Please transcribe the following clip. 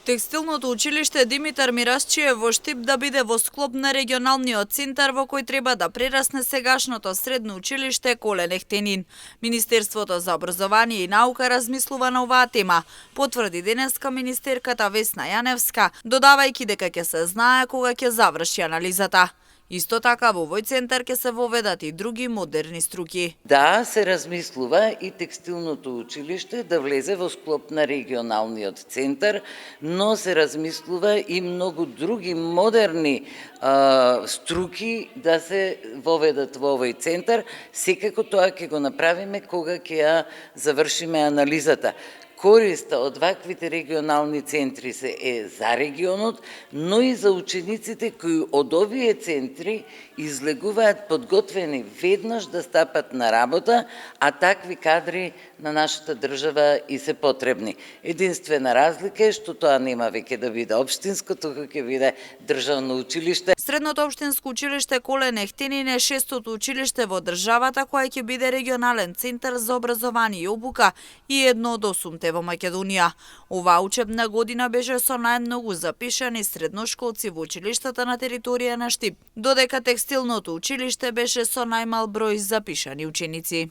Текстилното училиште Димитар Мирасчиев во Штип да биде во склоп на регионалниот центар во кој треба да прерасне сегашното средно училиште Колен Ехтенин. Министерството за образование и наука размислува на оваа тема, потврди денеска министерката Весна Јаневска, додавајќи дека ќе се знае кога ќе заврши анализата. Исто така во овој центар ќе се воведат и други модерни струки. Да, се размислува и текстилното училиште да влезе во склоп на регионалниот центар, но се размислува и многу други модерни струки да се воведат во овој центар. Секако тоа ќе го направиме кога ќе ја завршиме анализата. Користа од ваквите регионални центри е за регионот, но и за учениците кои од овие центри излегуваат подготвени веднаш да стапат на работа, а такви кадри на нашата држава и се потребни. Единствена разлика е што тоа нема веќе да биде општинско, туку ќе биде државно училиште. Средното општинско училиште Колен Ехтенин е шестото училиште во државата кој ќе биде регионален центар за образование и обука и едно од 8 во Македонија. Оваа учебна година беше со најмногу запишани средношколци во училиштата на територија на Штип, додека текстилното училиште беше со најмал број запишани ученици.